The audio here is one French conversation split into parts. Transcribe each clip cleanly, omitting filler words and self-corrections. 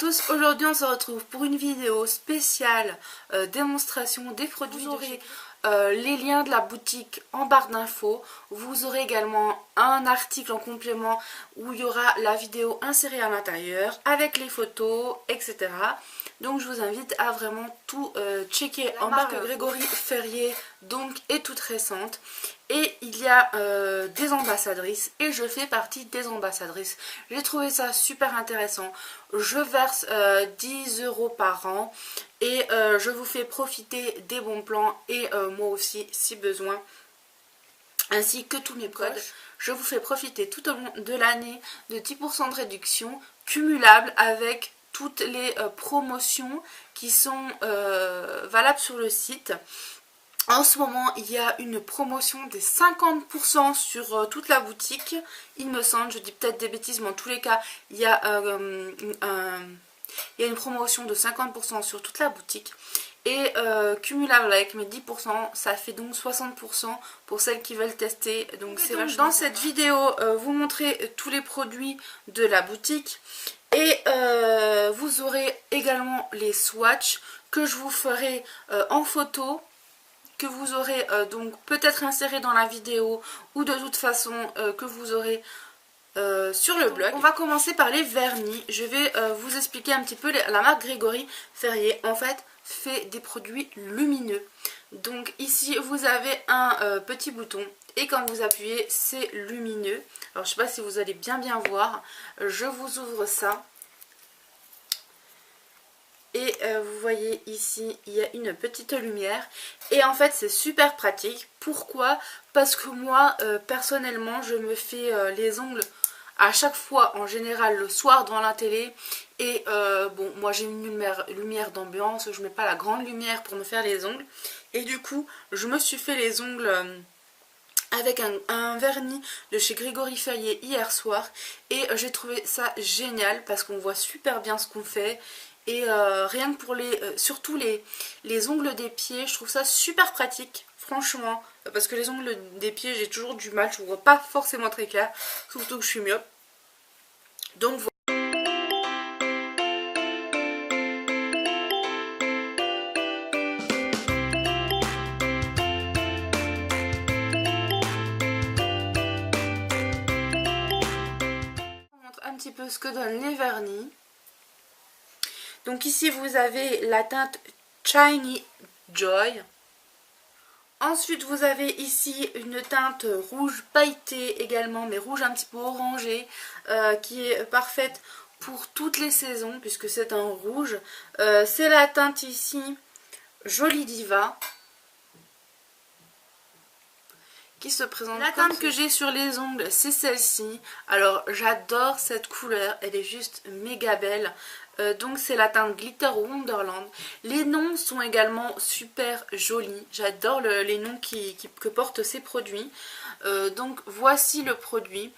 tous, aujourd'hui on se retrouve pour une vidéo spéciale démonstration des produits. Vous aurez les liens de la boutique en barre d'infos. Vous aurez également un article en complément où il y aura la vidéo insérée à l'intérieur avec les photos, etc. Donc je vous invite à vraiment tout checker. En marque Grégory Ferrier donc est toute récente. Et il y a des ambassadrices et je fais partie des ambassadrices. J'ai trouvé ça super intéressant. Je verse 10 € par an et je vous fais profiter des bons plans et moi aussi si besoin, ainsi que tous mes codes. Je vous fais profiter tout au long de l'année de 10% de réduction cumulable avec toutes les promotions qui sont valables sur le site. En ce moment, il y a une promotion des 50% sur toute la boutique, il me semble, je dis peut-être des bêtises, mais en tous les cas, il y a une promotion de 50% sur toute la boutique. Et cumulable avec mes 10%, ça fait donc 60% pour celles qui veulent tester. Donc c'est vachement. Dans cette vidéo, vous montrez tous les produits de la boutique. Et vous aurez également les swatchs que je vous ferai en photo, que vous aurez donc peut-être inséré dans la vidéo ou de toute façon que vous aurez sur le blog. On va commencer par les vernis. Je vais vous expliquer un petit peu la marque Grégory Ferrier. En fait, fait des produits lumineux. Donc ici vous avez un petit bouton et quand vous appuyez c'est lumineux. Alors je sais pas si vous allez bien voir. Je vous ouvre ça. Et vous voyez ici, il y a une petite lumière. Et en fait, c'est super pratique. Pourquoi? Parce que moi, personnellement, je me fais les ongles à chaque fois, en général, le soir devant la télé. Et bon, moi j'ai une lumière d'ambiance. Je mets pas la grande lumière pour me faire les ongles. Et du coup, je me suis fait les ongles avec un vernis de chez Grégory Ferrier hier soir. Et j'ai trouvé ça génial parce qu'on voit super bien ce qu'on fait. Et rien que pour surtout les ongles des pieds, je trouve ça super pratique, franchement. Parce que les ongles des pieds, j'ai toujours du mal, je ne vois pas forcément très clair, surtout que je suis myope. Donc voilà. On montre un petit peu ce que donnent les vernis. Donc ici vous avez la teinte Shiny Joy. Ensuite vous avez ici une teinte rouge pailletée également, mais rouge un petit peu orangé, qui est parfaite pour toutes les saisons puisque c'est un rouge. C'est la teinte ici Jolie Diva qui se présente. La teinte que j'ai sur les ongles c'est celle-ci. Alors j'adore cette couleur, elle est juste méga belle. Donc c'est la teinte Glitter Wonderland. Les noms sont également super jolis. J'adore les noms que portent ces produits. Donc voici le produit.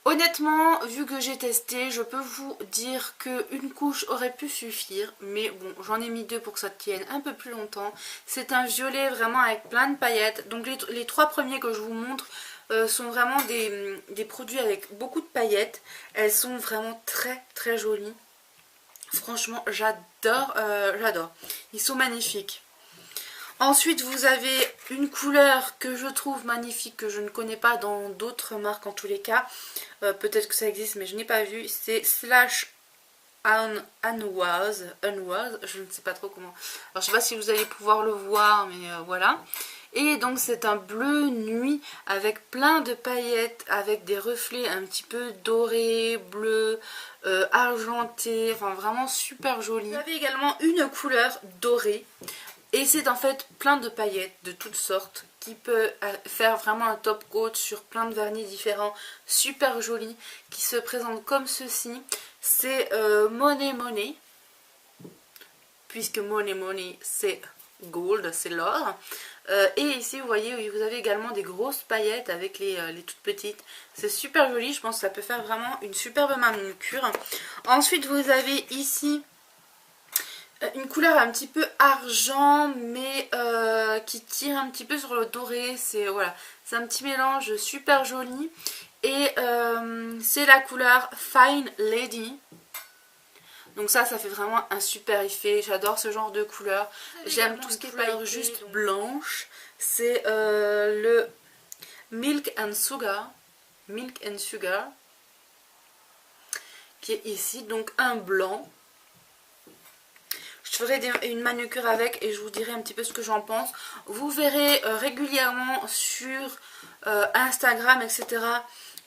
Honnêtement, vu que j'ai testé, je peux vous dire qu'une couche aurait pu suffire. Mais bon, j'en ai mis deux pour que ça tienne un peu plus longtemps. C'est un violet vraiment avec plein de paillettes. Donc les trois premiers que je vous montre sont vraiment des produits avec beaucoup de paillettes. Elles sont vraiment très très jolies. Franchement, j'adore, j'adore. Ils sont magnifiques. Ensuite, vous avez une couleur que je trouve magnifique, que je ne connais pas dans d'autres marques en tous les cas. Peut-être que ça existe, mais je n'ai pas vu. C'est Slash Unwise. Je ne sais pas trop comment. Alors, je ne sais pas si vous allez pouvoir le voir, mais voilà. Et donc c'est un bleu nuit avec plein de paillettes, avec des reflets un petit peu dorés, bleus, argentés, enfin vraiment super joli. Vous avez également une couleur dorée et c'est en fait plein de paillettes de toutes sortes qui peut faire vraiment un top coat sur plein de vernis différents, super joli, qui se présente comme ceci. C'est Money Money, puisque Money Money c'est gold, c'est l'or. Et ici vous voyez, oui, vous avez également des grosses paillettes avec les toutes petites. C'est super joli, je pense que ça peut faire vraiment une superbe manucure. Ensuite vous avez ici une couleur un petit peu argent mais qui tire un petit peu sur le doré. C'est voilà, c'est un petit mélange super joli. Et c'est la couleur Fine Lady. Donc ça fait vraiment un super effet. J'adore ce genre de couleur. J'aime tout ce qui est couleur juste blanche. C'est le Milk and Sugar. Milk and Sugar. Qui est ici. Donc un blanc. Je ferai une manucure avec et je vous dirai un petit peu ce que j'en pense. Vous verrez régulièrement sur Instagram, etc.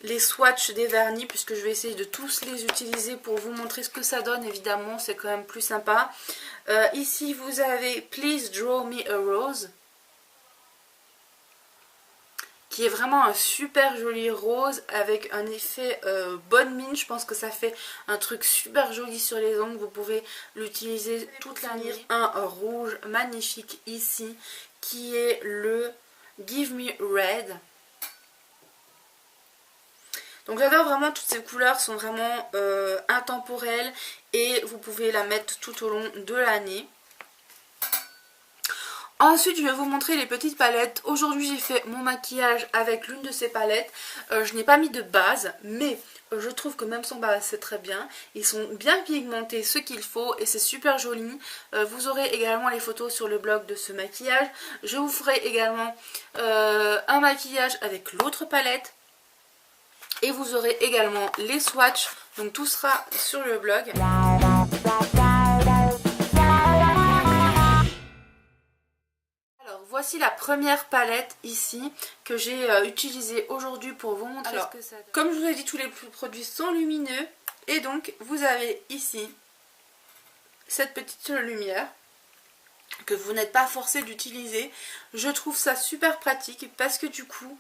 les swatchs des vernis, puisque je vais essayer de tous les utiliser pour vous montrer ce que ça donne. Évidemment, c'est quand même plus sympa. Ici, vous avez Please Draw Me a Rose, qui est vraiment un super joli rose avec un effet bonne mine. Je pense que ça fait un truc super joli sur les ongles. Vous pouvez l'utiliser toute la nuit. Un rouge magnifique ici qui est le Give Me Red. Donc j'adore vraiment toutes ces couleurs, sont vraiment intemporelles et vous pouvez la mettre tout au long de l'année. Ensuite, je vais vous montrer les petites palettes. Aujourd'hui, j'ai fait mon maquillage avec l'une de ces palettes. Je n'ai pas mis de base, mais je trouve que même sans base, c'est très bien. Ils sont bien pigmentés, ce qu'il faut, et c'est super joli. Vous aurez également les photos sur le blog de ce maquillage. Je vous ferai également un maquillage avec l'autre palette. Et vous aurez également les swatchs. Donc tout sera sur le blog. Voici la première palette ici que j'ai utilisée aujourd'hui pour vous montrer ce que ça donne. Comme je vous ai dit, tous les produits sont lumineux et donc vous avez ici cette petite lumière que vous n'êtes pas forcé d'utiliser. Je trouve ça super pratique parce que du coup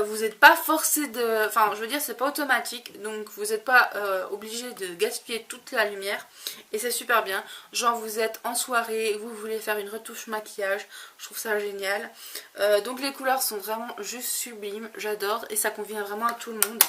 vous n'êtes pas forcé de... Enfin je veux dire, c'est pas automatique, donc vous n'êtes pas obligé de gaspiller toute la lumière et c'est super bien. Genre vous êtes en soirée, vous voulez faire une retouche maquillage, je trouve ça génial. Donc les couleurs sont vraiment juste sublimes, j'adore et ça convient vraiment à tout le monde.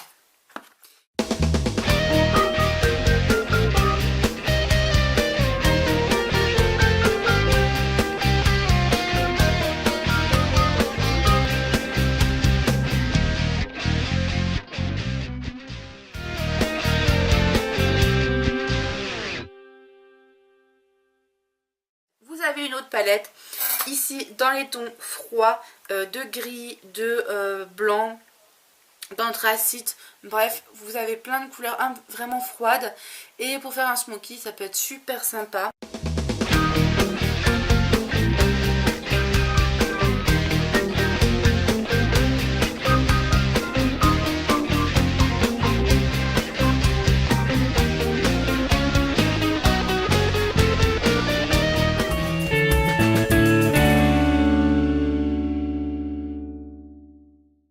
Vous avez une autre palette ici dans les tons froids, de gris, de blanc, d'anthracite, bref vous avez plein de couleurs vraiment froides et pour faire un smoky ça peut être super sympa.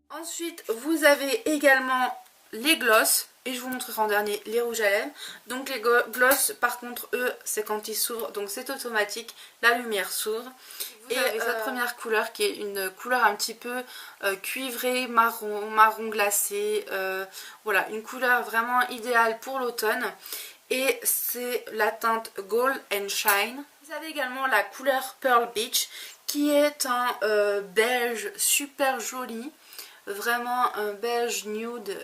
Ensuite, vous avez également les gloss, et je vous montrerai en dernier les rouges à lèvres. Donc les gloss, par contre, eux, c'est quand ils s'ouvrent, donc c'est automatique, la lumière s'ouvre. Vous avez cette première couleur qui est une couleur un petit peu cuivrée, marron glacé. Voilà, une couleur vraiment idéale pour l'automne. Et c'est la teinte Gold and Shine. Vous avez également la couleur Pearl Beach, qui est un beige super joli. Vraiment un beige nude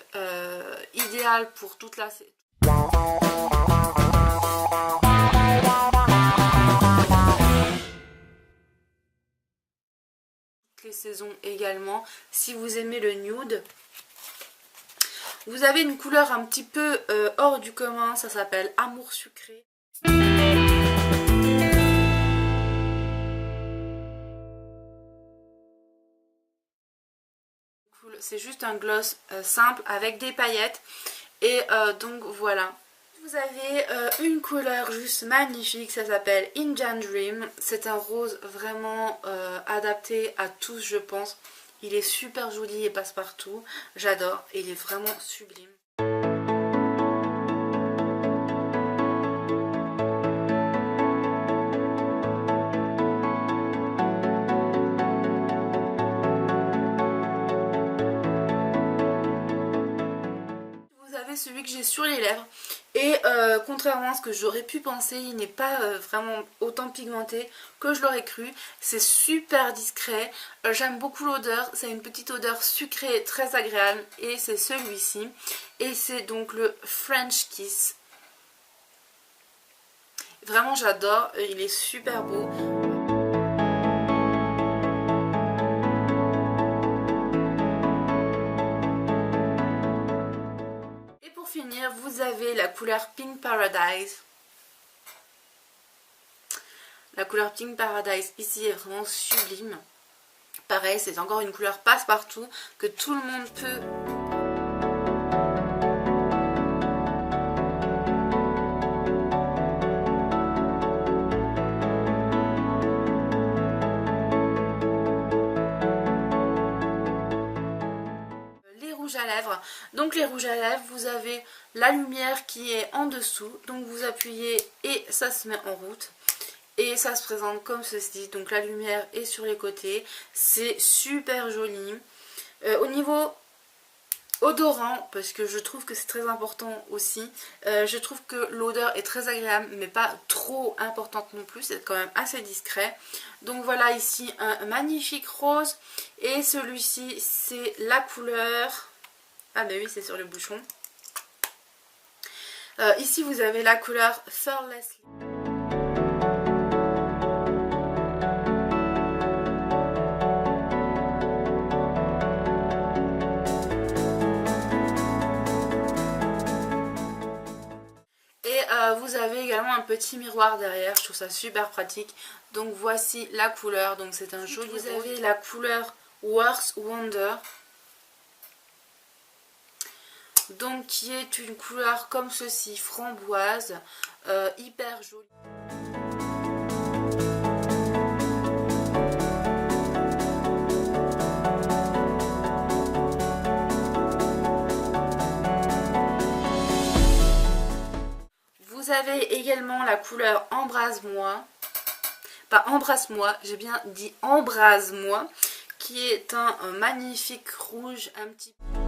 idéal pour toute la saison. Toutes les saisons également, si vous aimez le nude. Vous avez une couleur un petit peu hors du commun, ça s'appelle Amour Sucré. C'est juste un gloss simple avec des paillettes et donc voilà. Vous avez une couleur juste magnifique, ça s'appelle Indian Dream. C'est un rose vraiment adapté à tous je pense. Il est super joli et passe partout, j'adore et il est vraiment sublime. Celui que j'ai sur les lèvres et contrairement à ce que j'aurais pu penser, il n'est pas vraiment autant pigmenté que je l'aurais cru. C'est super discret, j'aime beaucoup l'odeur, c'est une petite odeur sucrée très agréable et c'est celui-ci et c'est donc le French Kiss. Vraiment j'adore, il est super beau. Et pour finir, vous avez la couleur Pink Paradise. La couleur Pink Paradise ici est vraiment sublime. Pareil, c'est encore une couleur passe-partout que tout le monde peut. Les rouges à lèvres. Donc les rouges à lèvres, vous avez la lumière qui est en dessous. Donc vous appuyez et ça se met en route. Et ça se présente comme ceci, donc la lumière est sur les côtés, c'est super joli. Au niveau odorant, parce que je trouve que c'est très important aussi, je trouve que l'odeur est très agréable, mais pas trop importante non plus, c'est quand même assez discret. Donc voilà ici un magnifique rose, et celui-ci c'est la couleur, ah ben oui c'est sur le bouchon. Ici vous avez la couleur Fearless. Vous avez également un petit miroir derrière, je trouve ça super pratique. Donc voici la couleur, donc c'est un joli rose. Vous avez la couleur Worth Wonder, donc qui est une couleur comme ceci, framboise, hyper jolie. Vous avez également la couleur Embrase-moi, pas Embrasse-moi, j'ai bien dit Embrase-moi, qui est un magnifique rouge un petit peu.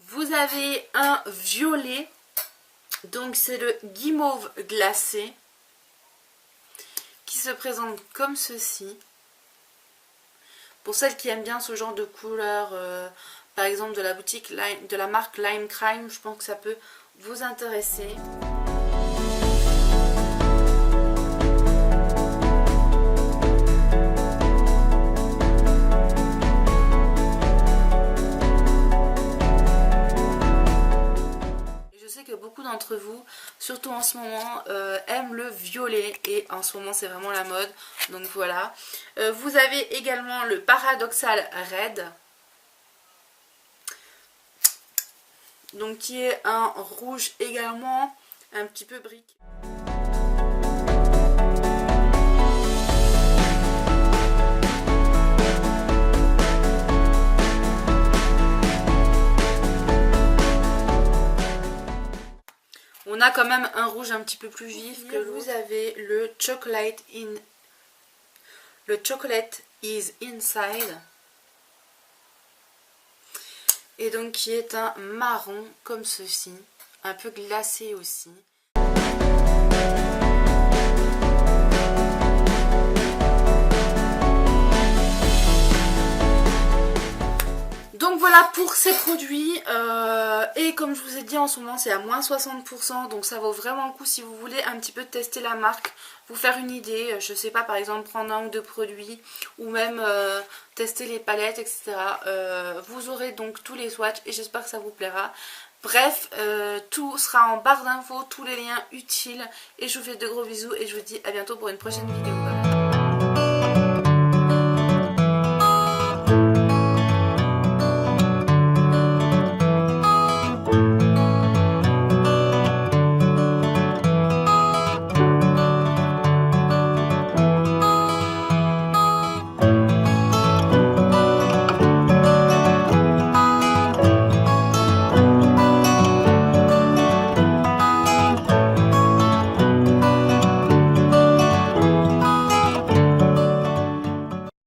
Vous avez un violet, donc c'est le guimauve glacé, qui se présente comme ceci. Pour celles qui aiment bien ce genre de couleur, par exemple de la boutique de la marque Lime Crime, je pense que ça peut vous intéresser. Beaucoup d'entre vous, surtout en ce moment, aiment le violet et en ce moment c'est vraiment la mode, donc voilà. Vous avez également le Paradoxal Red, donc qui est un rouge également un petit peu brique. On a quand même un rouge un petit peu plus vif que vous avez le Chocolate is Inside. Et donc qui est un marron comme ceci, un peu glacé aussi. Donc voilà pour ces produits, et comme je vous ai dit en ce moment c'est à moins 60%, donc ça vaut vraiment le coup si vous voulez un petit peu tester la marque, vous faire une idée, je sais pas, par exemple prendre un ou deux produits ou même tester les palettes, etc. Vous aurez donc tous les swatchs et j'espère que ça vous plaira. Bref, tout sera en barre d'infos, tous les liens utiles, et je vous fais de gros bisous et je vous dis à bientôt pour une prochaine vidéo.